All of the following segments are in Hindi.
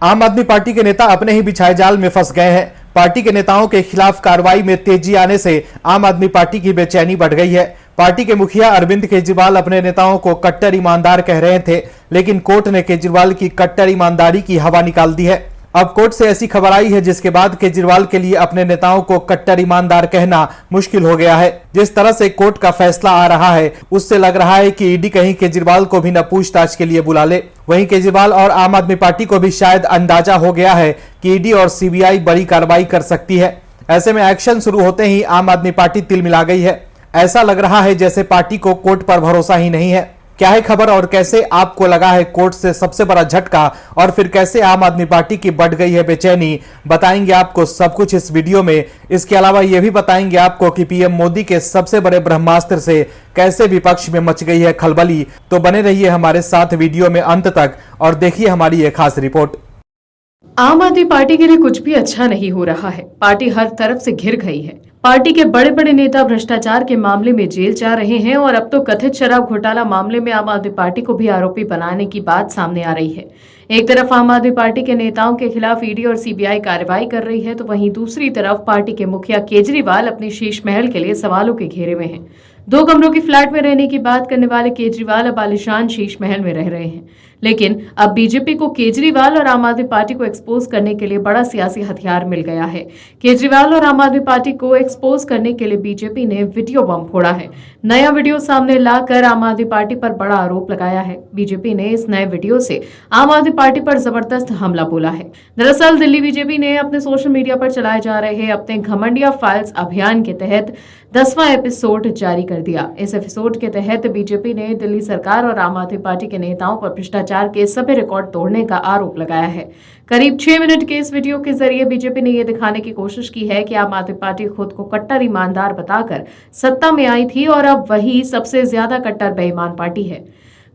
आम आदमी पार्टी के नेता अपने ही बिछाए जाल में फंस गए हैं। पार्टी के नेताओं के खिलाफ कार्रवाई में तेजी आने से आम आदमी पार्टी की बेचैनी बढ़ गई है। पार्टी के मुखिया अरविंद केजरीवाल अपने नेताओं को कट्टर ईमानदार कह रहे थे, लेकिन कोर्ट ने केजरीवाल की कट्टर ईमानदारी की हवा निकाल दी है। अब कोर्ट से ऐसी खबर आई है जिसके बाद केजरीवाल के लिए अपने नेताओं को कट्टर ईमानदार कहना मुश्किल हो गया है। जिस तरह से कोर्ट का फैसला आ रहा है उससे लग रहा है कि ईडी कहीं केजरीवाल को भी न पूछताछ के लिए बुला ले। वहीं केजरीवाल और आम आदमी पार्टी को भी शायद अंदाजा हो गया है कि ईडी और सीबीआई बड़ी कार्रवाई कर सकती है। ऐसे में एक्शन शुरू होते ही आम आदमी पार्टी तिलमिला गई है। ऐसा लग रहा है जैसे पार्टी को कोर्ट पर भरोसा ही नहीं है। क्या है खबर और कैसे आपको लगा है कोर्ट से सबसे बड़ा झटका, और फिर कैसे आम आदमी पार्टी की बढ़ गई है बेचैनी, बताएंगे आपको सब कुछ इस वीडियो में। इसके अलावा यह भी बताएंगे आपको कि पीएम मोदी के सबसे बड़े ब्रह्मास्त्र से कैसे विपक्ष में मच गई है खलबली। तो बने रहिए हमारे साथ वीडियो में अंत तक और देखिए हमारी यह खास रिपोर्ट। आम आदमी पार्टी के लिए कुछ भी अच्छा नहीं हो रहा है। पार्टी हर तरफ से घिर गई है। पार्टी के बड़े बड़े नेता भ्रष्टाचार के मामले में जेल जा रहे हैं और अब तो कथित शराब घोटाला मामले में आम आदमी पार्टी को भी आरोपी बनाने की बात सामने आ रही है। एक तरफ आम आदमी पार्टी के नेताओं के खिलाफ ईडी और सीबीआई कार्रवाई कर रही है, तो वहीं दूसरी तरफ पार्टी के मुखिया केजरीवाल अपने शीश महल के लिए सवालों के घेरे में हैं। 2 कमरों की फ्लैट में रहने की बात करने वाले केजरीवाल अब आलीशान शीश महल में रह रहे हैं। लेकिन अब बीजेपी को केजरीवाल और आम आदमी पार्टी को एक्सपोज करने के लिए बड़ा सियासी हथियार मिल गया है। केजरीवाल और आम आदमी पार्टी को एक्सपोज करने के लिए बीजेपी ने वीडियो बम फोड़ा है। नया वीडियो सामने लाकर आम आदमी पार्टी पर बड़ा आरोप लगाया है। बीजेपी ने इस नए वीडियो से आम आदमी पार्टी पर जबरदस्त हमला बोला है। दरअसल दिल्ली बीजेपी ने अपने सोशल मीडिया पर चलाए जा रहे अपने घमंडिया फाइल्स अभियान के तहत 10वां एपिसोड जारी कर दिया। इस एपिसोड के तहत बीजेपी ने दिल्ली सरकार और आम आदमी पार्टी के नेताओं पर भ्रष्टाचार के सभी रिकॉर्ड तोड़ने का आरोप लगाया है। करीब 6 मिनट के इस वीडियो के जरिए बीजेपी ने यह दिखाने की कोशिश की है कि आम आदमी पार्टी खुद को कट्टर ईमानदार बताकर सत्ता में आई थी और अब वही सबसे ज्यादा कट्टर बेईमान पार्टी है।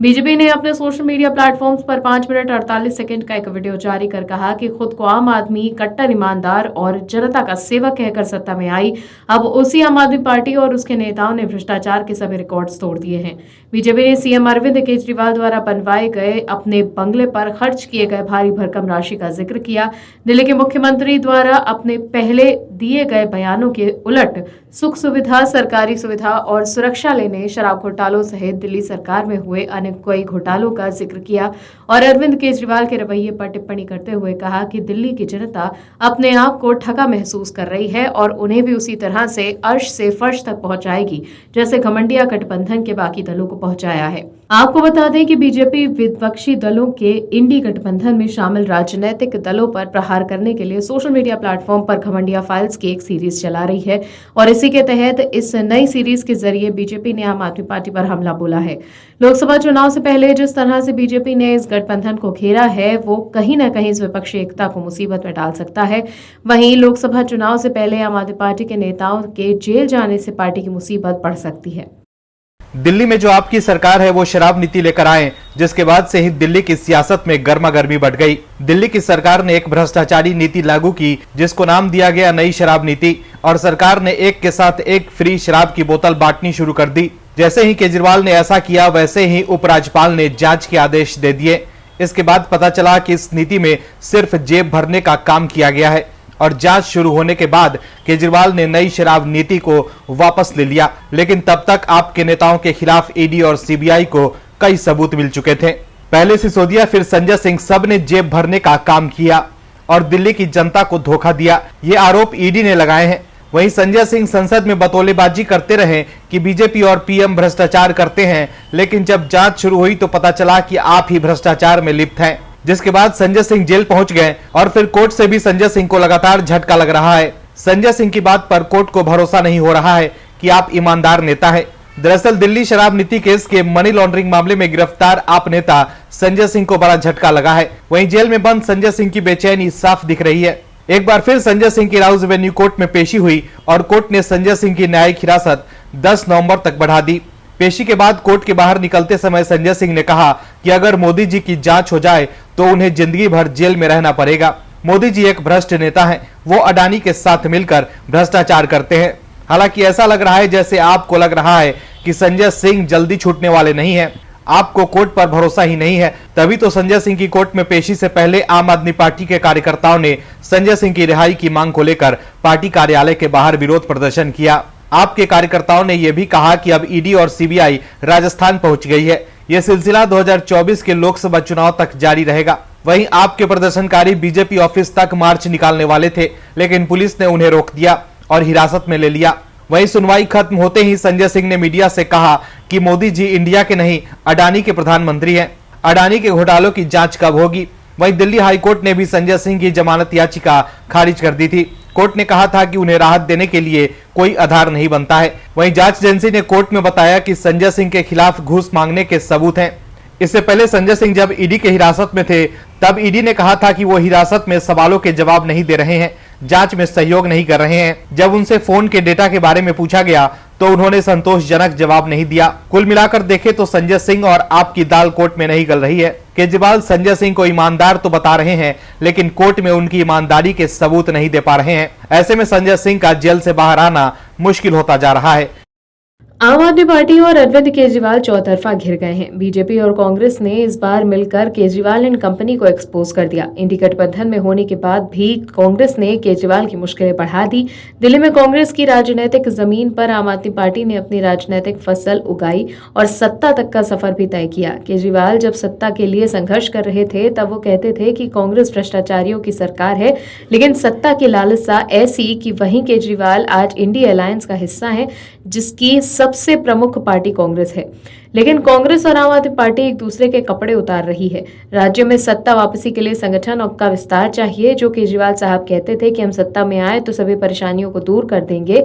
बीजेपी ने अपने सोशल मीडिया प्लेटफॉर्म्स पर 5 मिनट 48 सेकंड का एक वीडियो जारी कर कहा कि खुद को आम आदमी कट्टर ईमानदार और जनता का सेवक कहकर सत्ता में आई। अब उसी आम आदमी पार्टी और उसके नेताओं ने भ्रष्टाचार के सभी रिकॉर्ड्स तोड़ दिए हैं। बीजेपी ने सीएम अरविंद केजरीवाल द्वारा बनवाए गए अपने बंगले पर खर्च किए गए भारी भरकम राशि का जिक्र किया। दिल्ली के मुख्यमंत्री द्वारा अपने पहले दिए गए बयानों के उलट सुख सुविधा, सरकारी सुविधा और सुरक्षा लेने, शराब घोटालों सहित दिल्ली सरकार में हुए अन्य कई घोटालों का जिक्र किया और अरविंद केजरीवाल के रवैये पर टिप्पणी करते हुए कहा कि दिल्ली की जनता अपने आप को ठगा महसूस कर रही है और उन्हें भी उसी तरह से अर्श से फर्श तक पहुंचाएगी जैसे घमंडिया गठबंधन के बाकी दलों को पहुंचाया है। आपको बता दें कि बीजेपी विपक्षी दलों के इंडी गठबंधन में शामिल राजनीतिक दलों पर प्रहार करने के लिए सोशल मीडिया प्लेटफॉर्म पर घमंडिया फाइल्स की एक सीरीज चला रही है और इसी के तहत इस नई सीरीज के जरिए बीजेपी ने आम आदमी पार्टी पर हमला बोला है। लोकसभा चुनाव से पहले जिस तरह से बीजेपी ने इस गठबंधन को घेरा है वो कहीं न कहीं इस विपक्षी एकता को मुसीबत में डाल सकता है। वहीं लोकसभा चुनाव से पहले आम आदमी पार्टी के नेताओं के जेल जाने से पार्टी की मुसीबत बढ़ सकती है। दिल्ली में जो आपकी सरकार है वो शराब नीति लेकर आए, जिसके बाद से ही दिल्ली की सियासत में गर्मा गर्मी बढ़ गई। दिल्ली की सरकार ने एक भ्रष्टाचारी नीति लागू की जिसको नाम दिया गया नई शराब नीति, और सरकार ने एक के साथ एक फ्री शराब की बोतल बांटनी शुरू कर दी। जैसे ही केजरीवाल ने ऐसा किया वैसे ही उपराज्यपाल ने जांच के आदेश दे दिए। इसके बाद पता चला कि इस नीति में सिर्फ जेब भरने का काम किया गया है और जांच शुरू होने के बाद केजरीवाल ने नई शराब नीति को वापस ले लिया। लेकिन तब तक आपके नेताओं के खिलाफ ईडी और सीबीआई को कई सबूत मिल चुके थे। पहले सिसोदिया फिर संजय सिंह, सब ने जेब भरने का काम किया और दिल्ली की जनता को धोखा दिया। ये आरोप ईडी ने लगाए हैं। वहीं संजय सिंह संसद में बतौलेबाजी करते रहे कि बीजेपी और पीएम भ्रष्टाचार करते हैं, लेकिन जब जांच शुरू हुई तो पता चला कि आप ही भ्रष्टाचार में लिप्त हैं। जिसके बाद संजय सिंह जेल पहुंच गए और फिर कोर्ट से भी संजय सिंह को लगातार झटका लग रहा है। संजय सिंह की बात पर कोर्ट को भरोसा नहीं हो रहा है कि आप ईमानदार नेता हैं। दरअसल दिल्ली शराब नीति केस के मनी लॉन्ड्रिंग मामले में गिरफ्तार आप नेता संजय सिंह को बड़ा झटका लगा है। वहीं जेल में बंद संजय सिंह की बेचैनी साफ दिख रही है। एक बार फिर संजय सिंह की राउज एवेन्यू कोर्ट में पेशी हुई और कोर्ट ने संजय सिंह की न्यायिक हिरासत 10 नवंबर तक बढ़ा दी। पेशी के बाद कोर्ट के बाहर निकलते समय संजय सिंह ने कहा कि अगर मोदी जी की जांच हो जाए तो उन्हें जिंदगी भर जेल में रहना पड़ेगा। मोदी जी एक भ्रष्ट नेता हैं, वो अडानी के साथ मिलकर भ्रष्टाचार करते हैं। हालांकि ऐसा लग रहा है जैसे आपको लग रहा है कि संजय सिंह जल्दी छूटने वाले नहीं हैं। आपको कोर्ट पर भरोसा ही नहीं है। तभी तो संजय सिंह की कोर्ट में पेशी से पहले आम आदमी पार्टी के कार्यकर्ताओं ने संजय सिंह की रिहाई की मांग को लेकर पार्टी कार्यालय के बाहर विरोध प्रदर्शन किया। आपके कार्यकर्ताओं ने यह भी कहा कि अब ईडी और सीबीआई राजस्थान पहुंच गई है। यह सिलसिला 2024 के लोकसभा चुनाव तक जारी रहेगा। वहीं आपके प्रदर्शनकारी बीजेपी ऑफिस तक मार्च निकालने वाले थे, लेकिन पुलिस ने उन्हें रोक दिया और हिरासत में ले लिया। वहीं सुनवाई खत्म होते ही संजय सिंह ने मीडिया से कहा कि मोदी जी इंडिया के नहीं, अडानी के प्रधानमंत्री हैं। अडानी के घोटालों की जांच कब होगी? वहीं दिल्ली हाईकोर्ट ने भी संजय सिंह की जमानत याचिका खारिज कर दी थी। कोर्ट ने कहा था कि उन्हें राहत देने के लिए कोई आधार नहीं बनता है। वहीं जांच एजेंसी ने कोर्ट में बताया कि संजय सिंह के खिलाफ घूस मांगने के सबूत हैं। इससे पहले संजय सिंह जब ईडी के हिरासत में थे, तब ईडी ने कहा था कि वो हिरासत में सवालों के जवाब नहीं दे रहे हैं, जांच में सहयोग नहीं कर रहे हैं। जब उनसे फोन के डेटा के बारे में पूछा गया तो उन्होंने संतोषजनक जवाब नहीं दिया। कुल मिलाकर देखें तो संजय सिंह और आपकी दाल कोर्ट में नहीं गल रही है। केजरीवाल संजय सिंह को ईमानदार तो बता रहे हैं, लेकिन कोर्ट में उनकी ईमानदारी के सबूत नहीं दे पा रहे हैं। ऐसे में संजय सिंह का जेल से बाहर आना मुश्किल होता जा रहा है। आम आदमी पार्टी और अरविंद केजरीवाल चौतरफा घिर गए हैं। बीजेपी और कांग्रेस ने इस बार मिलकर केजरीवाल एंड कंपनी को एक्सपोज कर दिया। इंडी गठबंधन में होने के बाद भी कांग्रेस ने केजरीवाल की मुश्किलें बढ़ा दी। दिल्ली में कांग्रेस की राजनीतिक जमीन पर आम आदमी पार्टी ने अपनी राजनीतिक फसल उगाई और सत्ता तक का सफर भी तय किया। केजरीवाल जब सत्ता के लिए संघर्ष कर रहे थे, तब वो कहते थे कि कांग्रेस भ्रष्टाचारियों की सरकार है, लेकिन सत्ता की लालसा ऐसी कि वहीं केजरीवाल आज इंडी अलायंस का हिस्सा है, जिसकी सबसे प्रमुख पार्टी कांग्रेस है। लेकिन कांग्रेस और आम आदमी पार्टी एक दूसरे के कपड़े उतार रही है। राज्य में सत्ता वापसी के लिए संगठन का विस्तार चाहिए। जो केजरीवाल साहब कहते थे कि हम सत्ता में आए तो सभी परेशानियों को दूर कर देंगे,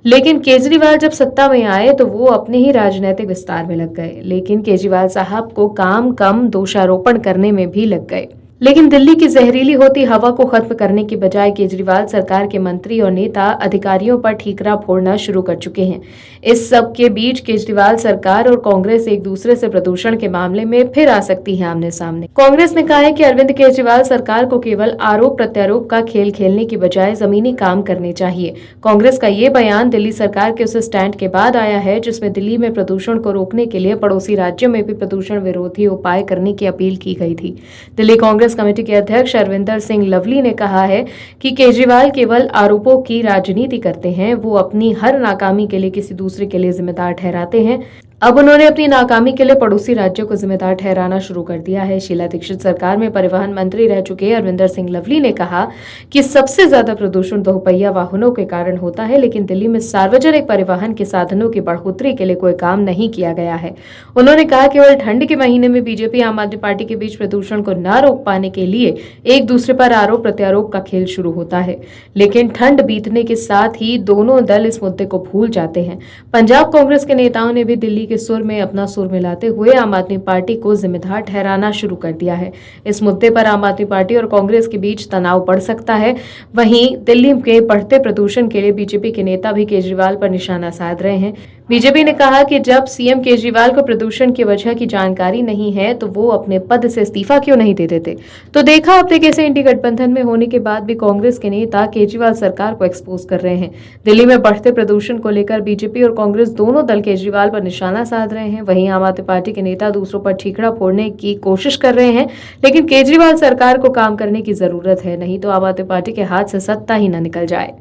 लेकिन केजरीवाल जब सत्ता में आए तो वो अपने ही राजनीतिक विस्तार में लग गए। लेकिन केजरीवाल साहब को काम कम दोषारोपण करने में भी लग गए। लेकिन दिल्ली की जहरीली होती हवा को खत्म करने की बजाय केजरीवाल सरकार के मंत्री और नेता अधिकारियों पर ठीकरा फोड़ना शुरू कर चुके हैं। इस सब के बीच केजरीवाल सरकार और कांग्रेस एक दूसरे से प्रदूषण के मामले में फिर आ सकती है आमने सामने। कांग्रेस ने कहा है कि अरविंद केजरीवाल सरकार को केवल आरोप प्रत्यारोप का खेल खेलने की बजाय जमीनी काम करने चाहिए। कांग्रेस का ये बयान दिल्ली सरकार के उस स्टैंड के बाद आया है जिसमें दिल्ली में प्रदूषण को रोकने के लिए पड़ोसी राज्यों में भी प्रदूषण विरोधी उपाय करने की अपील की गई थी। दिल्ली कांग्रेस कमेटी के अध्यक्ष अरविंदर सिंह लवली ने कहा है कि केजरीवाल केवल आरोपों की राजनीति करते हैं। वो अपनी हर नाकामी के लिए किसी दूसरे के लिए जिम्मेदार ठहराते हैं। अब उन्होंने अपनी नाकामी के लिए पड़ोसी राज्यों को जिम्मेदार ठहराना शुरू कर दिया है। शीला दीक्षित सरकार में परिवहन मंत्री रह चुके अरविंदर सिंह लवली ने कहा कि सबसे ज्यादा प्रदूषण दोपहिया वाहनों के कारण होता है, लेकिन दिल्ली में सार्वजनिक परिवहन के साधनों की बढ़ोतरी के लिए कोई काम नहीं किया गया है। उन्होंने कहा केवल ठंड के महीने में बीजेपी आम आदमी पार्टी के बीच प्रदूषण को न रोक पाने के लिए एक दूसरे पर आरोप प्रत्यारोप का खेल शुरू होता है, लेकिन ठंड बीतने के साथ ही दोनों दल इस मुद्दे को भूल जाते हैं। पंजाब कांग्रेस के नेताओं ने भी दिल्ली के सुर में अपना सुर मिलाते हुए आम आदमी पार्टी को जिम्मेदार ठहराना शुरू कर दिया है। इस मुद्दे पर आम आदमी पार्टी और कांग्रेस के बीच तनाव बढ़ सकता है। वहीं दिल्ली के बढ़ते प्रदूषण के लिए बीजेपी के नेता भी केजरीवाल पर निशाना साध रहे हैं। बीजेपी ने कहा कि जब सीएम केजरीवाल को प्रदूषण की वजह की जानकारी नहीं है तो वो अपने पद से इस्तीफा क्यों नहीं दे देते। तो देखा आपने कैसे इंडी गठबंधन में होने के बाद भी कांग्रेस के नेता केजरीवाल सरकार को एक्सपोज कर रहे हैं। दिल्ली में बढ़ते प्रदूषण को लेकर बीजेपी और कांग्रेस दोनों दल केजरीवाल पर निशाना साध रहे हैं। वहीं आम आदमी पार्टी के नेता दूसरों पर ठीकरा फोड़ने की कोशिश कर रहे हैं, लेकिन केजरीवाल सरकार को काम करने की जरूरत है, नहीं तो आम आदमी पार्टी के हाथ से सत्ता ही न निकल जाए।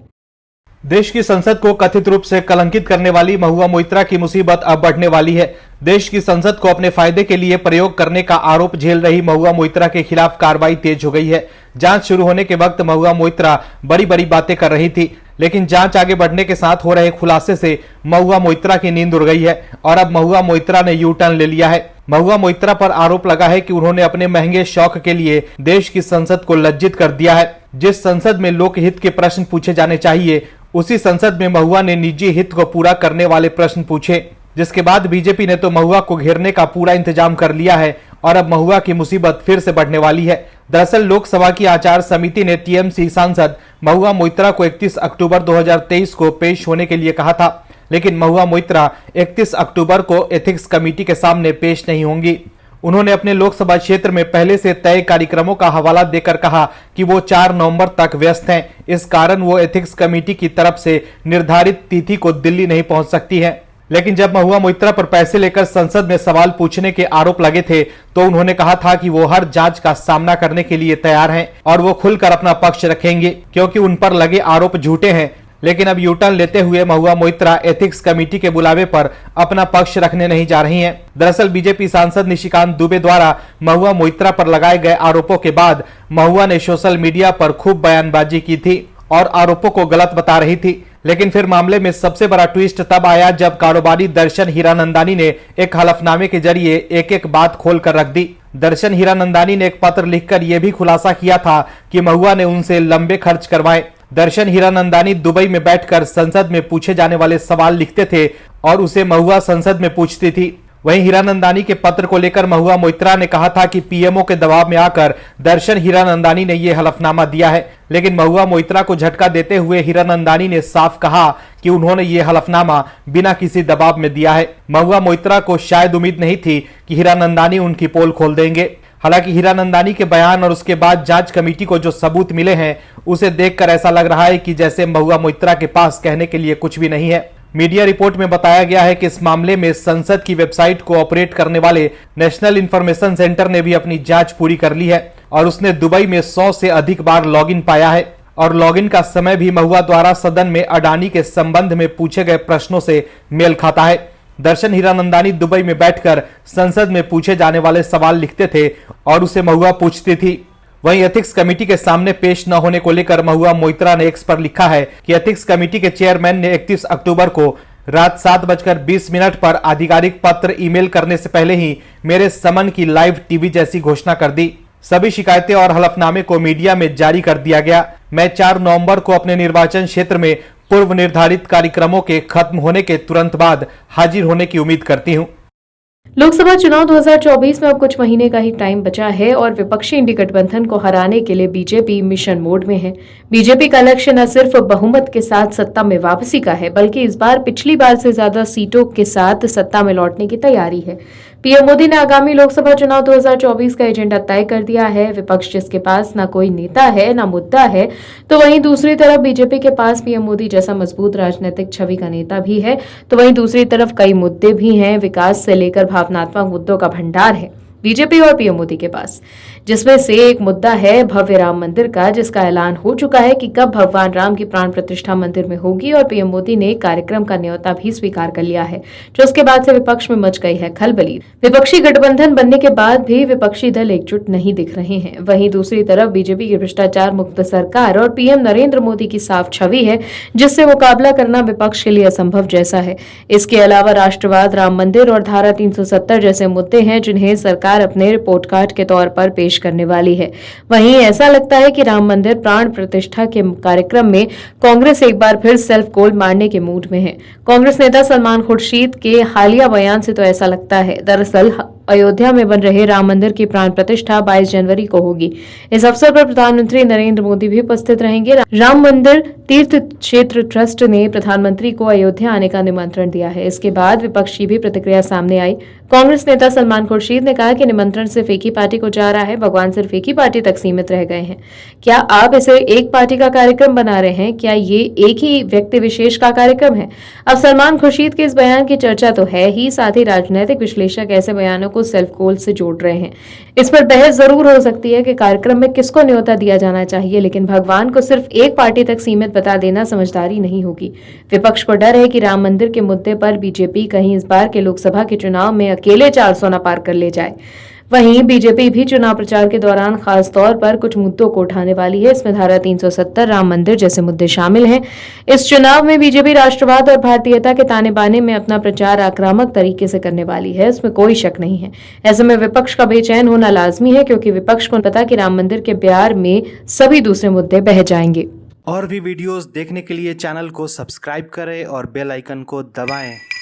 देश की संसद को कथित रूप से कलंकित करने वाली महुआ मोइत्रा की मुसीबत अब बढ़ने वाली है। देश की संसद को अपने फायदे के लिए प्रयोग करने का आरोप झेल रही महुआ मोइत्रा के खिलाफ कार्रवाई तेज हो गई है। जांच शुरू होने के वक्त महुआ मोइत्रा बड़ी बड़ी बातें कर रही थी, लेकिन जांच आगे बढ़ने के साथ हो रहे खुलासे से महुआ मोइत्रा की नींद उड़ गई है और अब महुआ मोइत्रा ने यू टर्न ले लिया है। महुआ मोइत्रा पर आरोप लगा है कि उन्होंने अपने महंगे शौक के लिए देश की संसद को लज्जित कर दिया है। जिस संसद में लोकहित के प्रश्न पूछे जाने चाहिए, उसी संसद में महुआ ने निजी हित को पूरा करने वाले प्रश्न पूछे, जिसके बाद बीजेपी ने तो महुआ को घेरने का पूरा इंतजाम कर लिया है और अब महुआ की मुसीबत फिर से बढ़ने वाली है। दरअसल लोकसभा की आचार समिति ने टीएमसी सांसद महुआ मोइत्रा को 31 अक्टूबर 2023 को पेश होने के लिए कहा था, लेकिन महुआ मोइत्रा 31 अक्टूबर को एथिक्स कमेटी के सामने पेश नहीं होंगी। उन्होंने अपने लोकसभा क्षेत्र में पहले से तय कार्यक्रमों का हवाला देकर कहा कि वो 4 नवंबर तक व्यस्त हैं। इस कारण वो एथिक्स कमेटी की तरफ से निर्धारित तिथि को दिल्ली नहीं पहुंच सकती हैं। लेकिन जब महुआ मोइत्रा पर पैसे लेकर संसद में सवाल पूछने के आरोप लगे थे तो उन्होंने कहा था कि वो हर जांच का सामना करने के लिए तैयार हैं और वो खुलकर अपना पक्ष रखेंगे क्योंकि उन पर लगे आरोप झूठे हैं। लेकिन अब यूटर्न लेते हुए महुआ मोइत्रा एथिक्स कमेटी के बुलावे पर अपना पक्ष रखने नहीं जा रही हैं। दरअसल बीजेपी सांसद निशिकांत दुबे द्वारा महुआ मोइत्रा पर लगाए गए आरोपों के बाद महुआ ने सोशल मीडिया पर खूब बयानबाजी की थी और आरोपों को गलत बता रही थी। लेकिन फिर मामले में सबसे बड़ा ट्विस्ट तब आया जब कारोबारी दर्शन हीरानंदानी ने एक हलफनामे के जरिए एक एक बात खोल कर रख दी। दर्शन हीरानंदानी ने एक पत्र लिखकर यह भी खुलासा किया था कि महुआ ने उनसे लंबे खर्च करवाए। दर्शन हीरानंदानी दुबई में बैठकर संसद में पूछे जाने वाले सवाल लिखते थे और उसे महुआ संसद में पूछती थी। वहीं हीरानंदानी के पत्र को लेकर महुआ मोइत्रा ने कहा था कि पीएमओ के दबाव में आकर दर्शन हीरानंदानी ने यह हलफनामा दिया है। लेकिन महुआ मोइत्रा को झटका देते हुए हीरानंदानी ने साफ कहा कि उन्होंने ये हलफनामा बिना किसी दबाव में दिया है। महुआ मोइत्रा को शायद उम्मीद नहीं थी कि हीरानंदानी उनकी पोल खोल देंगे। हालांकि हीरानंदानी के बयान और उसके बाद जांच कमेटी को जो सबूत मिले हैं उसे देखकर ऐसा लग रहा है कि जैसे महुआ मोइत्रा के पास कहने के लिए कुछ भी नहीं है। मीडिया रिपोर्ट में बताया गया है कि इस मामले में संसद की वेबसाइट को ऑपरेट करने वाले नेशनल इंफॉर्मेशन सेंटर ने भी अपनी जांच पूरी कर ली है और उसने दुबई में 100 से अधिक बार लॉगिन पाया है और लॉगिन का समय भी महुआ द्वारा सदन में अडानी के संबंध में पूछे गए प्रश्नों से मेल खाता है। दर्शन हीरानंदानी दुबई में बैठकर संसद में पूछे जाने वाले सवाल लिखते थे और उसे महुआ पूछती थी। वहीं एथिक्स कमेटी के सामने पेश न होने को लेकर महुआ मोइत्रा ने एक्स पर लिखा है कि एथिक्स कमेटी के चेयरमैन ने 31 अक्टूबर को रात 7:20 पर आधिकारिक पत्र ईमेल करने से पहले ही मेरे समन की लाइव टीवी जैसी घोषणा कर दी। सभी शिकायतें और हलफनामे को मीडिया में जारी कर दिया गया। मैं 4 नवंबर को अपने निर्वाचन क्षेत्र में पूर्व निर्धारित कार्यक्रमों के खत्म होने के तुरंत बाद हाजिर होने की उम्मीद करती हूँ। लोकसभा चुनाव 2024 में अब कुछ महीने का ही टाइम बचा है और विपक्षी इंडी गठबंधन को हराने के लिए बीजेपी मिशन मोड में है। बीजेपी का लक्ष्य न सिर्फ बहुमत के साथ सत्ता में वापसी का है बल्कि इस बार पिछली बार से ज्यादा सीटों के साथ सत्ता में लौटने की तैयारी है। पीएम मोदी ने आगामी लोकसभा चुनाव 2024 का एजेंडा तय कर दिया है। विपक्ष जिसके पास न कोई नेता है न मुद्दा है, तो वहीं दूसरी तरफ बीजेपी के पास पीएम मोदी जैसा मजबूत राजनीतिक छवि का नेता भी है, तो वहीं दूसरी तरफ कई मुद्दे भी हैं। विकास से लेकर भावनात्मक मुद्दों का भंडार है बीजेपी और पीएम मोदी के पास, जिसमें से एक मुद्दा है भव्य राम मंदिर का, जिसका ऐलान हो चुका है कि कब भगवान राम की प्राण प्रतिष्ठा मंदिर में होगी और पीएम मोदी ने कार्यक्रम का न्योता भी स्वीकार कर लिया है, जो उसके बाद से विपक्ष में मच गई है खलबली। विपक्षी गठबंधन बनने के बाद भी विपक्षी दल एकजुट नहीं दिख रहे हैं। वहीं दूसरी तरफ बीजेपी की भ्रष्टाचार मुक्त सरकार और पीएम नरेंद्र मोदी की साफ छवि है, जिससे मुकाबला करना विपक्ष के लिए असंभव जैसा है। इसके अलावा राष्ट्रवाद, राम मंदिर और धारा 370 जैसे मुद्दे हैं जिन्हें सरकार अपने रिपोर्ट कार्ड के तौर पर पेश करने वाली है। वहीं ऐसा लगता है कि राम मंदिर प्राण प्रतिष्ठा के कार्यक्रम में कांग्रेस एक बार फिर सेल्फ गोल मारने के मूड में है। कांग्रेस नेता सलमान खुर्शीद के हालिया बयान से तो ऐसा लगता है। दरअसल अयोध्या में बन रहे राम मंदिर की प्राण प्रतिष्ठा 22 जनवरी को होगी। इस अवसर पर प्रधानमंत्री नरेंद्र मोदी भी उपस्थित रहेंगे। राम मंदिर तीर्थ क्षेत्र ट्रस्ट ने प्रधानमंत्री को अयोध्या आने का निमंत्रण दिया है। इसके बाद विपक्ष की भी प्रतिक्रिया सामने आई। कांग्रेस नेता सलमान खुर्शीद ने कहा कि निमंत्रण सिर्फ एक ही पार्टी को जा रहा है, भगवान सिर्फ एक ही पार्टी तक सीमित रह गए हैं। क्या आप इसे एक पार्टी का कार्यक्रम बना रहे हैं? क्या ये एक ही व्यक्ति विशेष का कार्यक्रम है? अब सलमान खुर्शीद के इस बयान की चर्चा तो है ही, साथ ही राजनीतिक विश्लेषक ऐसे बयानों को सेल्फ गोल से जोड़ रहे हैं। इस पर बहस जरूर हो सकती है कि कार्यक्रम में किसको न्योता दिया जाना चाहिए, लेकिन भगवान को सिर्फ एक पार्टी तक सीमित बता देना समझदारी नहीं होगी। विपक्ष को डर है कि राम मंदिर के मुद्दे पर बीजेपी कहीं इस बार के लोकसभा के चुनाव में अकेले 400 न पार कर ले जाए। वहीं बीजेपी भी चुनाव प्रचार के दौरान खास तौर पर कुछ मुद्दों को उठाने वाली है। इसमें धारा 370, राम मंदिर जैसे मुद्दे शामिल हैं। इस चुनाव में बीजेपी राष्ट्रवाद और भारतीयता के ताने बाने में अपना प्रचार आक्रामक तरीके से करने वाली है, इसमें कोई शक नहीं है। ऐसे में विपक्ष का बेचैन होना लाजमी है, क्योंकि विपक्ष को पता कि राम मंदिर के प्यार में सभी दूसरे मुद्दे बह जाएंगे। और भी वीडियोस देखने के लिए चैनल को सब्सक्राइब करें और बेल आइकन को दबाएं।